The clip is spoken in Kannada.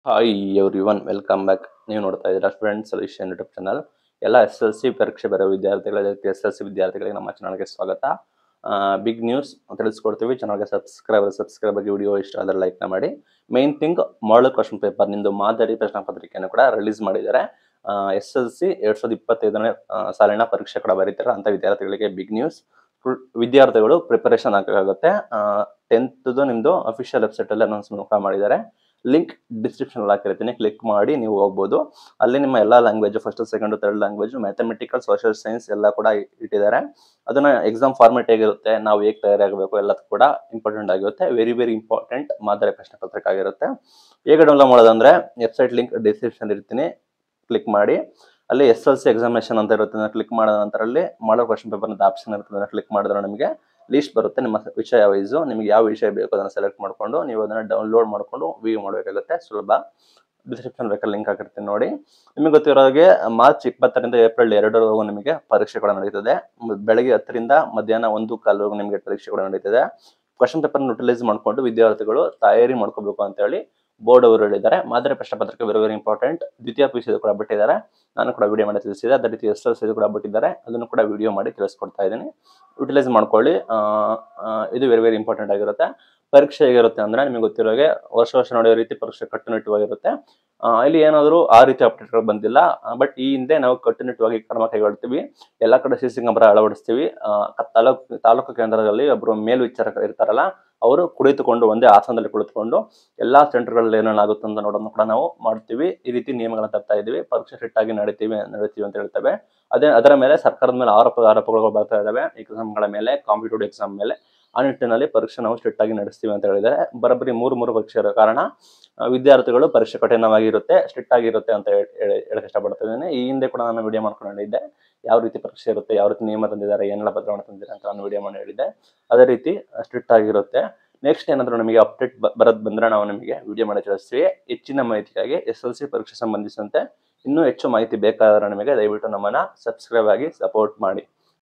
Hi everyone, welcome back. ನೀವು ನೋಡ್ತಾ ಇದ್ದೀರಾ ಸ್ಟೂಡೆಂಟ್ ಸೊಲ್ಯೂಷನ್ ಯೂಟ್ಯೂಬ್ ಚಾನಲ್. ಎಲ್ಲ SSLC ಪರೀಕ್ಷೆ ಬರೋ ವಿದ್ಯಾರ್ಥಿಗಳಿಗೆ SSLC ವಿದ್ಯಾರ್ಥಿಗಳಿಗೆ ನಮ್ಮ ಚಾನಲ್ಗೆ ಸ್ವಾಗತ. ಬಿಗ್ ನ್ಯೂಸ್ ತಿಳಿಸ್ಕೊಡ್ತೀವಿ. ಚಾನಲ್ಗೆ ಸಬ್ಸ್ಕ್ರೈಬ್ ಆಗಿ ವಿಡಿಯೋ ಇಷ್ಟ ಆದರೆ ಲೈಕ್ನ ಮಾಡಿ. Main thing, model question paper ನಿಂದು ಮಾದರಿ ಪ್ರಶ್ನೆ ಪತ್ರಿಕೆಯನ್ನು ಕೂಡ ರಿಲೀಸ್ ಮಾಡಿದ್ದಾರೆ. SSLC 2025ನೇ ಸಾಲಿನ ಪರೀಕ್ಷೆ ಕೂಡ ಬರೀತಾರೆ ಅಂತ ವಿದ್ಯಾರ್ಥಿಗಳಿಗೆ ಬಿಗ್ ನ್ಯೂಸ್. ವಿದ್ಯಾರ್ಥಿಗಳು ಪ್ರಿಪರೇಷನ್ ಆಗಬೇಕಾಗುತ್ತೆ. 10th ನಿಮ್ದು ಅಫಿಷಿಯಲ್ ವೆಬ್ಸೈಟಲ್ಲಿ ಅನೌನ್ಸ್ಮೆಂಟ್ ಕೂಡ ಮಾಡಿದ್ದಾರೆ. ಲಿಂಕ್ ಡಿಸ್ಕ್ರಿಪ್ಷನ್ ಹಾಕಿರ್ತೀನಿ, ಕ್ಲಿಕ್ ಮಾಡಿ ನೀವು ಹೋಗ್ಬೋದು. ಅಲ್ಲಿ ನಿಮ್ಮ ಎಲ್ಲ language, first second third language, mathematical, social science ಎಲ್ಲ ಕೂಡ ಇಟ್ಟಿದ್ದಾರೆ. ಅದನ್ನ ಎಕ್ಸಾಮ್ ಫಾರ್ಮೆಟ್ ಹೇಗಿರುತ್ತೆ, ನಾವು ಹೇಗೆ ತಯಾರಾಗಬೇಕು ಎಲ್ಲದೂ ಕೂಡ ಇಂಪಾರ್ಟೆಂಟ್ ಆಗಿರುತ್ತೆ. ವೆರಿ ಇಂಪಾರ್ಟೆಂಟ್ ಮಾದರಿ ಪ್ರಶ್ನೆ ಪತ್ರಿಕೆ ಆಗಿರುತ್ತೆ. ಹೇಗೆ ಡೌನ್ಲೋಡ್ ಮಾಡೋದಂದ್ರೆ, ವೆಬ್ಸೈಟ್ ಲಿಂಕ್ ಡಿಸ್ಕ್ರಿಪ್ಷನ್ ಇರ್ತೀನಿ, ಕ್ಲಿಕ್ ಮಾಡಿ. ಅಲ್ಲಿ SSLC ಎಕ್ಸಾಮಿನೇಷನ್ ಅಂತ ಇರುತ್ತೆ, ಕ್ಲಿಕ್ ಮಾಡಿದ ನಂತರ ಅಲ್ಲಿ ಮಾಡೋ ಕ್ವಶನ್ ಪೇಪರ್ ಅಂತ ಆಪ್ಷನ್ ಇರ್ತದೆ, ಕ್ಲಿಕ್ ಮಾಡಿದ್ರೆ ನಿಮಗೆ ಲಿಸ್ಟ್ ಬರುತ್ತೆ. ನಿಮ್ಮ ವಿಷಯ ವೈಸು ನಿಮಗೆ ಯಾವ ವಿಷಯ ಬೇಕು ಅದನ್ನು ಸೆಲೆಕ್ಟ್ ಮಾಡಿಕೊಂಡು ನೀವು ಅದನ್ನು ಡೌನ್ಲೋಡ್ ಮಾಡಿಕೊಂಡು ವ್ಯೂ ಮಾಡಬೇಕಾಗುತ್ತೆ. ಸುಲಭ. ಡಿಸ್ಕ್ರಿಪ್ಷನ್ ಬೇಕಾದ್ರೆ ಲಿಂಕ್ ಹಾಕಿರ್ತೀನಿ ನೋಡಿ. ನಿಮಗೆ ಗೊತ್ತಿರೋ ಹಾಗೆ ಮಾರ್ಚ್ 20ರಿಂದ ಏಪ್ರಿಲ್ 2ರವರೆಗೂ ನಿಮಗೆ ಪರೀಕ್ಷೆ ಕೂಡ ನಡೀತದೆ. ಬೆಳಗ್ಗೆ 10ರಿಂದ ಮಧ್ಯಾಹ್ನ 1 ನಿಮಗೆ ಪರೀಕ್ಷೆ ಕೂಡ ನಡೀತದೆ. ಕ್ವಶನ್ ಪೇಪರ್ ಯುಟಿಲೈಸ್ ಮಾಡಿಕೊಂಡು ವಿದ್ಯಾರ್ಥಿಗಳು ತಯಾರಿ ಮಾಡ್ಕೋಬೇಕು ಅಂತ ಹೇಳಿ ಬೋರ್ಡ್ ಅವರು ಹೇಳಿದ್ದಾರೆ. ಮಾದರಿ ಪ್ರಶ್ನೆ ಪತ್ರಿಕೆ ವೆರಿ ಇಂಪಾರ್ಟೆಂಟ್. ದ್ವಿತೀಯ PUC ಕೂಡ ಬಿಟ್ಟಿದ್ದಾರೆ, ನಾನು ಕೂಡ ವಿಡಿಯೋ ಮಾಡಿ ತಿಳಿಸಿದೆ. ಅದೇ ರೀತಿ SSLC ಕೂಡ ಬಿಟ್ಟಿದ್ದಾರೆ, ಅದನ್ನು ಕೂಡ ವಿಡಿಯೋ ಮಾಡಿ ತಿಳಿಸ್ಕೊಡ್ತಾ ಇದ್ದೀನಿ. ಯುಟಿಲೈಸ್ ಮಾಡ್ಕೊಳ್ಳಿ. ಇದು ವೆರಿ ಇಂಪಾರ್ಟೆಂಟ್ ಆಗಿರುತ್ತೆ. ಪರೀಕ್ಷೆ ಹೇಗಿರುತ್ತೆ ಅಂದ್ರೆ, ನಿಮಗೆ ಗೊತ್ತಿರೋ ಹಾಗೆ ವರ್ಷ ನಡೆಯೋ ರೀತಿ ಪರೀಕ್ಷೆ ಕಟ್ಟುನಿಟ್ಟವಾಗಿರುತ್ತೆ. ಇಲ್ಲಿ ಏನಾದರೂ ಆ ರೀತಿ ಅಪ್ಡೇಟ್ಗಳು ಬಂದಿಲ್ಲ. ಬಟ್ ಈ ಹಿಂದೆ ನಾವು ಕಟ್ಟುನಿಟ್ಟವಾಗಿ ಕ್ರಮ ಕೈಗೊಳ್ತೀವಿ. ಎಲ್ಲ ಕಡೆ CC ಕ್ಯಾಮೆರಾ ಅಳವಡಿಸ್ತೀವಿ. ತಾಲೂಕು ಕೇಂದ್ರದಲ್ಲಿ ಒಬ್ಬರು ಮೇಲ್ವಿಚಾರಕರು ಇರ್ತಾರಲ್ಲ, ಅವರು ಕುಳಿತುಕೊಂಡು ಒಂದೇ ಆಸನದಲ್ಲಿ ಕುಳಿತುಕೊಂಡು ಎಲ್ಲಾ ಸೆಂಟರ್ಗಳಲ್ಲಿ ಏನೇನಾಗುತ್ತೆ ಅಂತ ನೋಡೋದನ್ನು ಕೂಡ ನಾವು ಮಾಡ್ತೀವಿ. ಈ ರೀತಿ ನಿಯಮಗಳನ್ನ ತರ್ತಾ ಇದೀವಿ. ಪರೀಕ್ಷೆ ಸ್ಟ್ರಿಕ್ಟ್ ಆಗಿ ನಡೀತೀವಿ ಅಂತ ಹೇಳ್ತೇವೆ. ಅದರ ಮೇಲೆ ಸರ್ಕಾರದ ಮೇಲೆ ಆರೋಪಗಳು ಬರ್ತಾ ಇದಾವೆ. ಎಕ್ಸಾಮ್ಗಳ ಮೇಲೆ, ಕಾಂಪಿಟೇಟಿವ್ ಎಕ್ಸಾಮ್ ಮೇಲೆ. ಆ ನಿಟ್ಟಿನಲ್ಲಿ ಪರೀಕ್ಷೆ ನಾವು ಸ್ಟ್ರಿಕ್ಟ್ ಆಗಿ ನಡೆಸ್ತೀವಿ ಅಂತ ಹೇಳಿದ್ದಾರೆ. ಬರೋಬ್ಬರಿ ಮೂರು ಪರೀಕ್ಷೆ ಇರೋ ಕಾರಣ ವಿದ್ಯಾರ್ಥಿಗಳು ಪರೀಕ್ಷೆ ಕಠಿಣವಾಗಿರುತ್ತೆ, ಸ್ಟ್ರಿಕ್ಟ್ ಆಗಿರುತ್ತೆ ಅಂತ ಹೇಳಕ್ ಇಷ್ಟಪಡ್ತಿದ್ದೇನೆ. ಈ ಹಿಂದೆ ಕೂಡ ನಾನು ವಿಡಿಯೋ ಮಾಡ್ಕೊಂಡಿದ್ದೆ, ಯಾವ ರೀತಿ ಪರೀಕ್ಷೆ ಇರುತ್ತೆ, ಯಾವ ರೀತಿ ನಿಯಮ ತಂದಿದ್ದಾರೆ, ಏನೆಲ್ಲ ಬದಲಾವಣೆ ತಂದಿದ್ದಾರೆ ಅಂತ ನಾನು ವಿಡಿಯೋ ಮಾಡಿ ಹೇಳಿದ್ದೆ. ಅದೇ ರೀತಿ ಸ್ಟ್ರಿಕ್ಟ್ ಆಗಿರುತ್ತೆ. ನೆಕ್ಸ್ಟ್ ಏನಾದರೂ ನಮಗೆ ಅಪ್ಡೇಟ್ ಬರೋದು ಬಂದ್ರೆ ನಾವು ನಿಮಗೆ ವಿಡಿಯೋ ಮಾಡಿ ತಿಳಿಸ್ತೀವಿ. ಹೆಚ್ಚಿನ ಮಾಹಿತಿಗಾಗಿ SSLC ಪರೀಕ್ಷೆ ಸಂಬಂಧಿಸಿದಂತೆ ಇನ್ನೂ ಹೆಚ್ಚು ಮಾಹಿತಿ ಬೇಕಾದರೆ ನಿಮಗೆ ದಯವಿಟ್ಟು ನಮ್ಮನ್ನ ಸಬ್ಸ್ಕ್ರೈಬ್ ಆಗಿ ಸಪೋರ್ಟ್ ಮಾಡಿ.